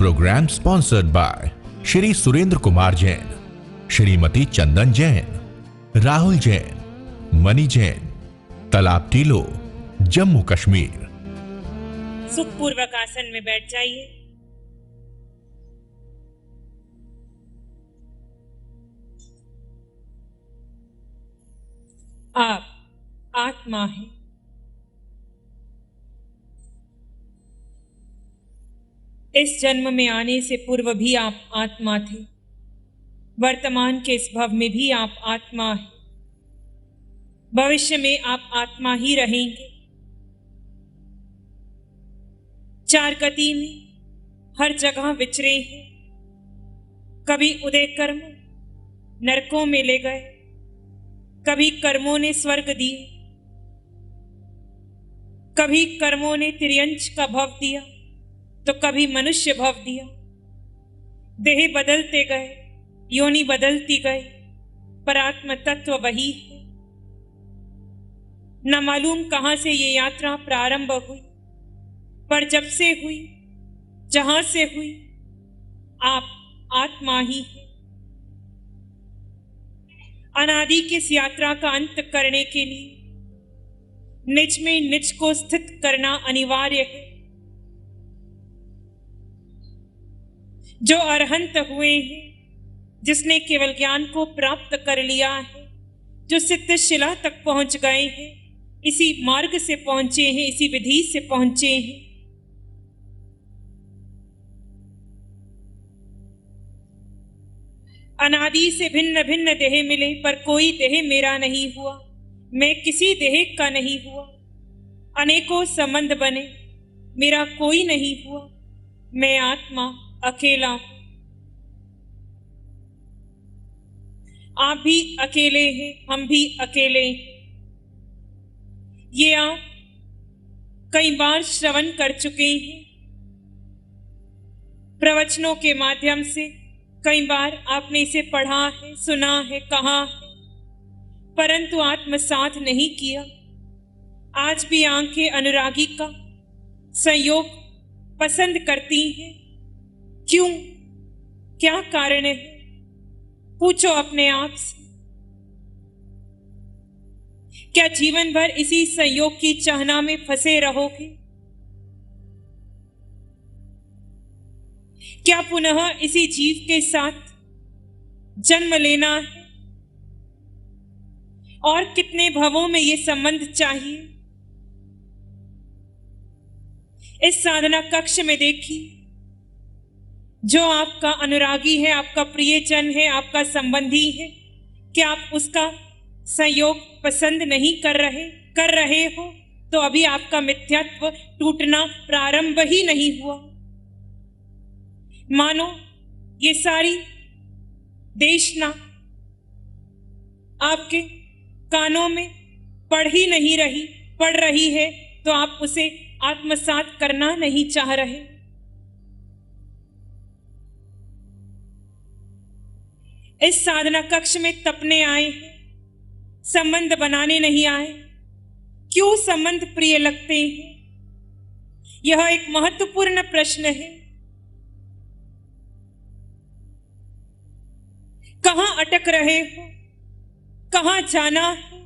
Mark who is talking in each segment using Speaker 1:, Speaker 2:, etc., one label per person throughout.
Speaker 1: Programme sponsored by Shri Surendra Kumar Jain, Shrimati Chandan Jain, Rahul Jain, Mani Jain, Talab Tillo, Jammu Kashmir.
Speaker 2: सुखपूर्वक आसन में बैठ जाइए। आप आत्मा हैं। इस जन्म में आने से पूर्व भी आप आत्मा थे। वर्तमान के इस भव में भी आप आत्मा हैं। भविष्य में आप आत्मा ही रहेंगे। चार गति में हर जगह विचरे हैं। कभी उदय कर्म नरकों में ले गए, कभी कर्मों ने स्वर्ग दिए, कभी कर्मों ने त्रियंच का भव दिया, तो कभी मनुष्य भव दिया। देह बदलते गए, योनि बदलती गई, पर आत्म तत्व वही है। न मालूम कहां से ये यात्रा प्रारंभ हुई, पर जब से हुई, जहां से हुई, आप आत्मा ही हैं। अनादि की इस यात्रा का अंत करने के लिए निज में निज को स्थित करना अनिवार्य है। जो अरहंत हुए हैं, जिसने केवल ज्ञान को प्राप्त कर लिया है, जो सिद्ध शिला तक पहुंच गए हैं, इसी मार्ग से पहुंचे हैं, इसी विधि से पहुंचे हैं। अनादि से भिन्न भिन्न देह मिले, पर कोई देह मेरा नहीं हुआ, मैं किसी देह का नहीं हुआ। अनेकों संबंध बने, मेरा कोई नहीं हुआ, मैं आत्मा अकेला हूं। आप भी अकेले हैं, हम भी अकेले हैं। ये आप कई बार श्रवण कर चुके हैं। प्रवचनों के माध्यम से कई बार आपने इसे पढ़ा है, सुना है, कहा है, परंतु आत्मसात नहीं किया। आज भी आंखें अनुरागी का संयोग पसंद करती हैं। क्यों? क्या कारण है? पूछो अपने आप से। क्या जीवन भर इसी संयोग की चाहना में फंसे रहोगे? क्या पुनः इसी जीव के साथ जन्म लेना है? और कितने भवों में ये संबंध चाहिए? इस साधना कक्ष में देखिए, जो आपका अनुरागी है, आपका प्रियजन है, आपका संबंधी है, क्या आप उसका संयोग पसंद नहीं कर रहे हो, तो अभी आपका मिथ्यात्व टूटना प्रारंभ ही नहीं हुआ। मानो ये सारी देशना आपके कानों में पड़ रही है, तो आप उसे आत्मसात करना नहीं चाह रहे। इस साधना कक्ष में तपने आए हैं, संबंध बनाने नहीं आए। क्यों संबंध प्रिय लगते हैं? यह एक महत्वपूर्ण प्रश्न है। कहां अटक रहे हो? कहां जाना है?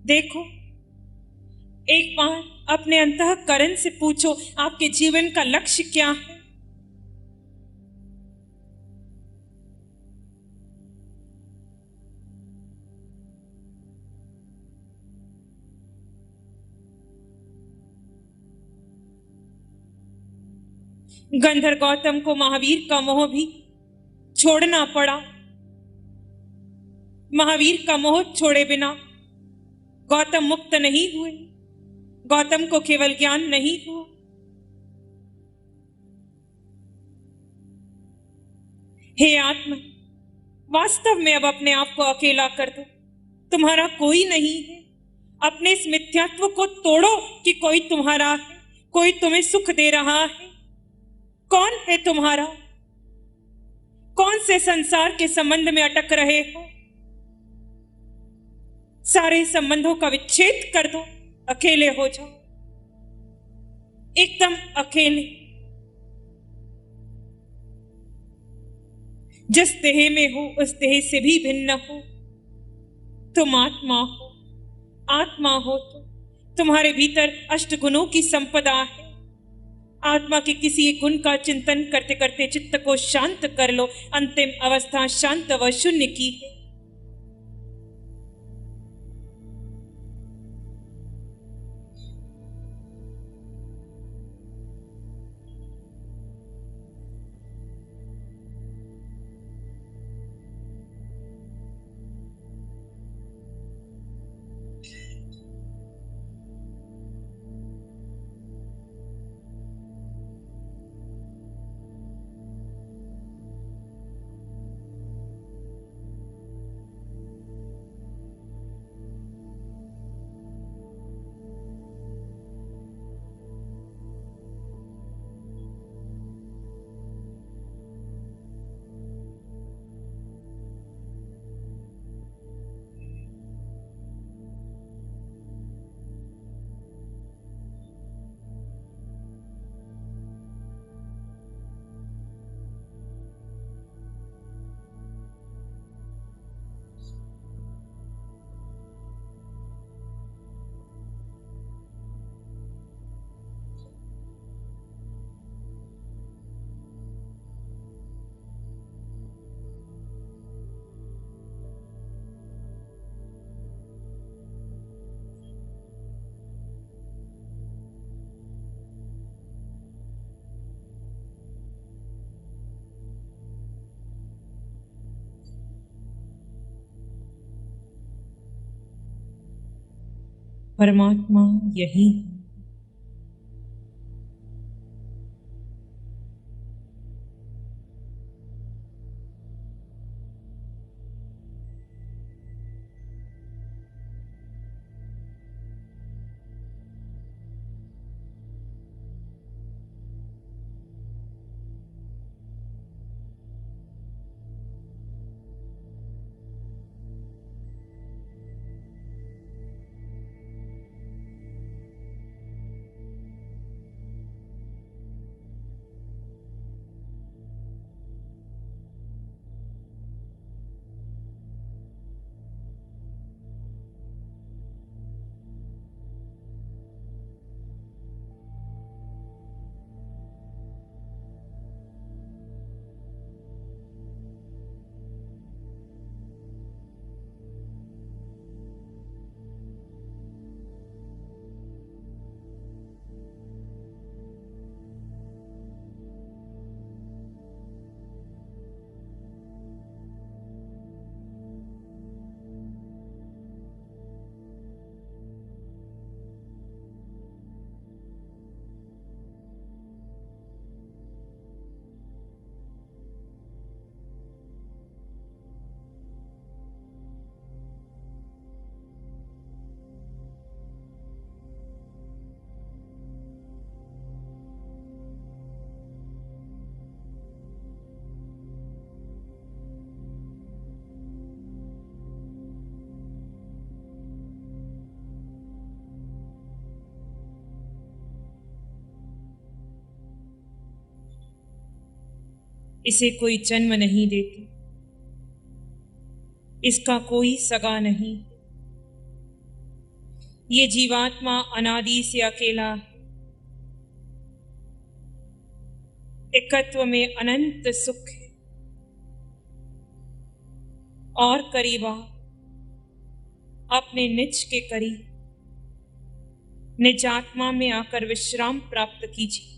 Speaker 2: देखो, एक बार अपने अंतःकरण से पूछो, आपके जीवन का लक्ष्य क्या है? गंधर गौतम को महावीर का मोह भी छोड़ना पड़ा। महावीर का मोह छोड़े बिना गौतम मुक्त नहीं हुए। गौतम को केवल ज्ञान नहीं हुआ। हे आत्मा, वास्तव में अब अपने आप को अकेला कर दो। तुम्हारा कोई नहीं है। अपने इस मिथ्यात्व को तोड़ो कि कोई तुम्हारा है, कोई तुम्हें सुख दे रहा है। कौन है तुम्हारा? कौन से संसार के संबंध में अटक रहे हो? सारे संबंधों का विच्छेद कर दो, अकेले हो जाओ, एकदम अकेले। जिस देह में हो उस देह से भी भिन्न हो। तुम आत्मा हो, आत्मा हो तो तुम्हारे भीतर अष्ट गुणों की संपदा है। आत्मा के किसी एक गुण का चिंतन करते करते चित्त को शांत कर लो। अंतिम अवस्था शांत व शून्य की है। परमात्मा यही है। इसे कोई जन्म नहीं देती, इसका कोई सगा नहीं। ये जीवात्मा अनादि से अकेला है। एकत्व में अनंत सुख है। और करीब आओ, अपने निज के करीब निज आत्मा में आकर विश्राम प्राप्त कीजिए।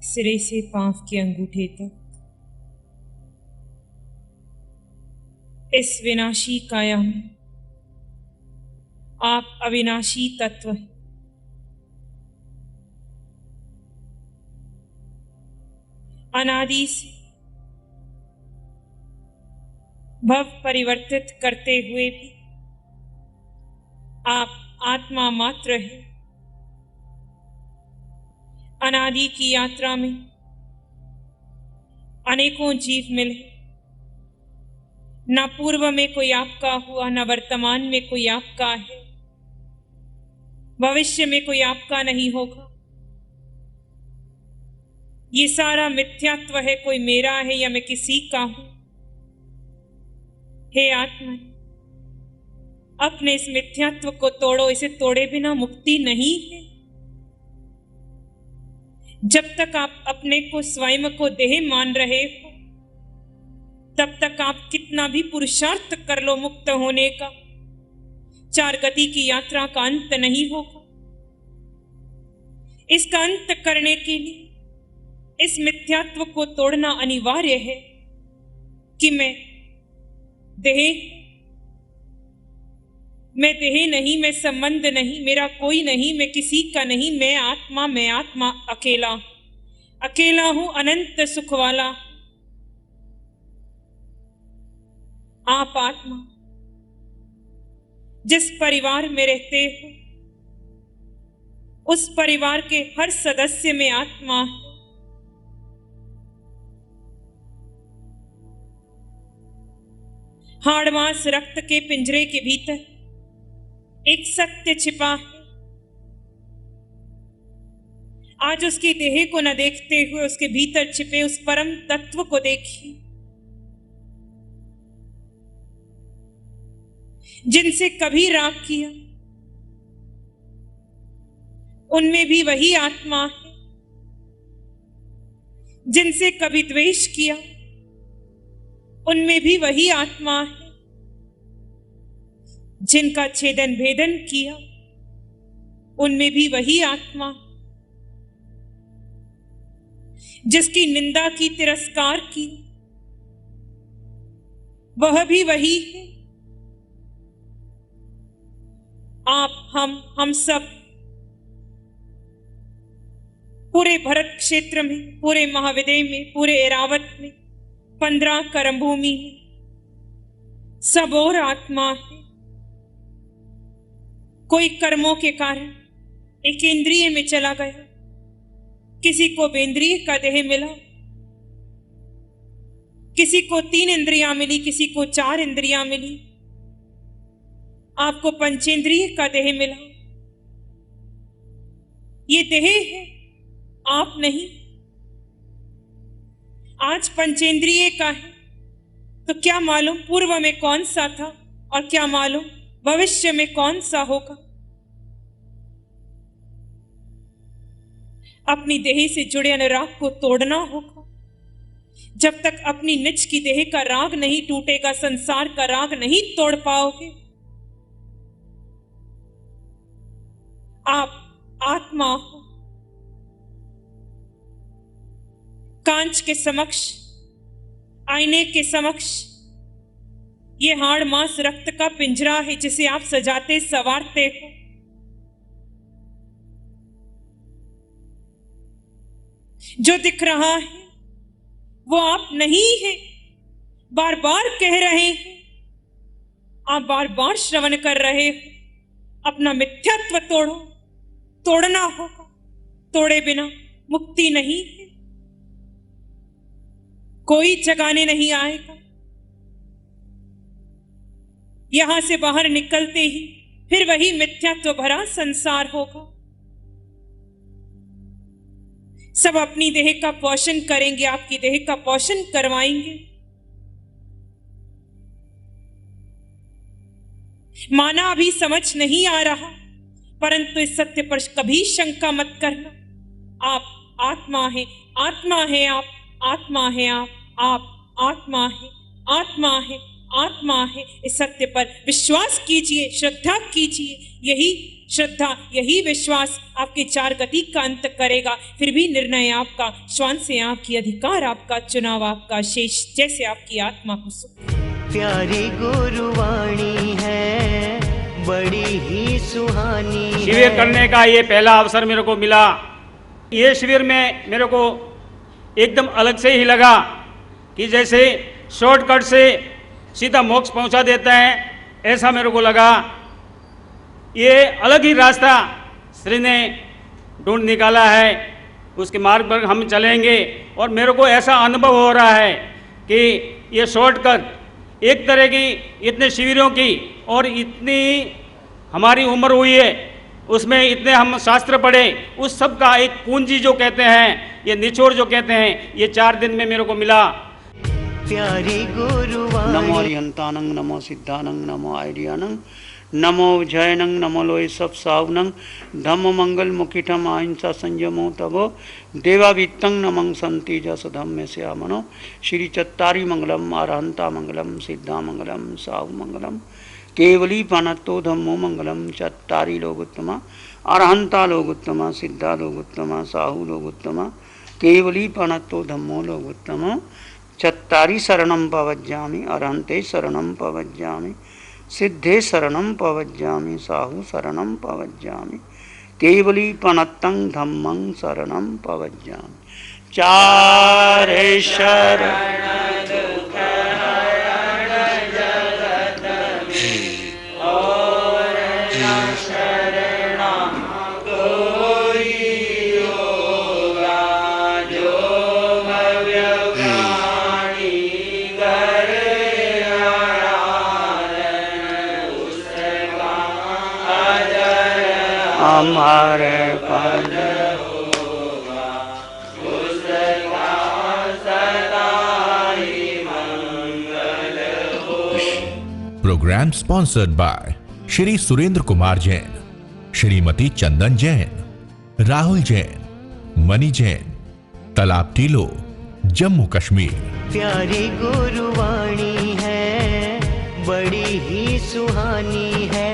Speaker 2: सिरे से पांव के अंगूठे तक इस विनाशी काया में आप अविनाशी तत्व हैं। अनादि से भव परिवर्तित करते हुए भी आप आत्मा मात्र हैं। अनादि की यात्रा में अनेकों जीव मिले, न पूर्व में कोई आपका हुआ, न वर्तमान में कोई आपका है, भविष्य में कोई आपका नहीं होगा। ये सारा मिथ्यात्व है, कोई मेरा है या मैं किसी का हूं। हे आत्मा, अपने इस मिथ्यात्व को तोड़ो, इसे तोड़े बिना मुक्ति नहीं है। जब तक आप अपने को स्वयं को देह मान रहे हो, तब तक आप कितना भी पुरुषार्थ कर लो मुक्त होने का, चार गति की यात्रा का अंत नहीं होगा। इसका अंत करने के लिए इस मिथ्यात्व को तोड़ना अनिवार्य है कि मैं देह नहीं, मैं संबंध नहीं, मेरा कोई नहीं, मैं किसी का नहीं, मैं आत्मा अकेला हूं, अनंत सुख वाला। आप आत्मा जिस परिवार में रहते हो, उस परिवार के हर सदस्य में आत्मा है। हाड़ मांस रक्त के पिंजरे के भीतर एक सत्य छिपा है। आज उसकी देह को न देखते हुए उसके भीतर छिपे उस परम तत्व को देखिए, जिनसे कभी राग किया उनमें भी वही आत्मा है, जिनसे कभी द्वेष किया उनमें भी वही आत्मा है, जिनका छेदन भेदन किया उनमें भी वही आत्मा, जिसकी निंदा की, तिरस्कार की, वह भी वही है। आप, हम सब पूरे भरत क्षेत्र में, पूरे महाविदय में, पूरे एरावत में, 15 कर्म भूमि में सब और आत्मा है। कोई कर्मों के कारण एक इंद्रिय में चला गया, किसी को बेंद्रिय का देह मिला, किसी को 3 इंद्रियां मिली, किसी को 4 इंद्रियां मिली, आपको पंचेंद्रिय का देह मिला। ये देह है, आप नहीं। आज पंचेंद्रिय का है तो क्या मालूम पूर्व में कौन सा था, और क्या मालूम भविष्य में कौन सा होगा। अपनी देह से जुड़े अनुराग को तोड़ना होगा। जब तक अपनी निज की देह का राग नहीं टूटेगा, संसार का राग नहीं तोड़ पाओगे। आप आत्मा हो। कांच के समक्ष, आईने के समक्ष ये हाड़ मांस रक्त का पिंजरा है, जिसे आप सजाते संवारते हो। जो दिख रहा है वो आप नहीं है, बार बार कह रहे हैं, आप बार बार श्रवण कर रहे हो। अपना मिथ्यात्व तोड़ो, तोड़ना होगा, तोड़े बिना मुक्ति नहीं है। कोई जगाने नहीं आएगा। यहां से बाहर निकलते ही फिर वही मिथ्यात्व भरा संसार होगा। सब अपनी देह का पोषण करेंगे, आपकी देह का पोषण करवाएंगे। माना अभी समझ नहीं आ रहा, परंतु इस सत्य पर कभी शंका मत करना। आप आत्मा है, आत्मा है आप, आत्मा है आप आत्मा है, आत्मा है, आत्मा है। इस सत्य पर विश्वास कीजिए, श्रद्धा कीजिए। यही श्रद्धा, यही विश्वास आपके चार गति का अंत करेगा। फिर भी निर्णय आपका, श्वान से आपकी, अधिकार आपका, चुनाव आपका, शेष जैसे आपकी आत्मा को सुख।
Speaker 3: प्यारी गुरुवाणी है, बड़ी ही सुहानी है।
Speaker 4: शिविर करने का ये पहला अवसर मेरे को मिला। ये शिविर में मेरे को एकदम अलग से ही लगा कि जैसे शॉर्टकट से सीधा मोक्ष पहुंचा देता है, ऐसा मेरे को लगा। ये अलग ही रास्ता श्री ने ढूंढ निकाला है, उसके मार्ग पर हम चलेंगे। और मेरे को ऐसा अनुभव हो रहा है कि ये शॉर्टकट एक तरह की, इतने शिविरों की और इतनी हमारी उम्र हुई है, उसमें इतने हम शास्त्र पढ़े, उस सब का एक पूंजी जो कहते हैं, ये निचोड़ जो कहते हैं, ये 4 दिन में मेरे को मिला।
Speaker 3: प्यारी गुरुवाणी।
Speaker 5: नमो अरिहंतानंग, नमो सिद्धानंग, नमो आइडियानंग, नमो जयनंग, नमो लोय सब सावनंग, धम्म मंगल मुखिठम अहिंसा संयमो तबो देवावित्तं नमं संति जस धम्म श्यामनो। श्री चत्तारी मंगलम, अरहंता मंगलम, सिद्धा मंगलम, साहु मंगलम, केवली पनत्तो धम्मो मंगलम। चत्तारी लोगोत्तमा, अरहंता लोगोत्तमा, सिद्धा लोगोत्तमा, साहु लोगोत्तमा, केवली पनत्तो धम्मो लोगोत्तमा। चत्तारी शरणं पवज्जामि, अरहंते शरणं पवज्जामि, सिद्धे शरणं पवज्जामि, साहु शरणं पवज्जामि, केवली पनत्तं धम्मं शरणं पवज्जामि। चारे शरण हमारे पद होगा, उसका सदा ही मंगल हो।
Speaker 1: Programme sponsored by Shri Surendra Kumar Jain, Shrimati Chandan Jain, Rahul Jain, Mani Jain, Talab Tillo, Jammu Kashmir.
Speaker 3: प्यारी गुरुवाणी है, बड़ी ही सुहानी है।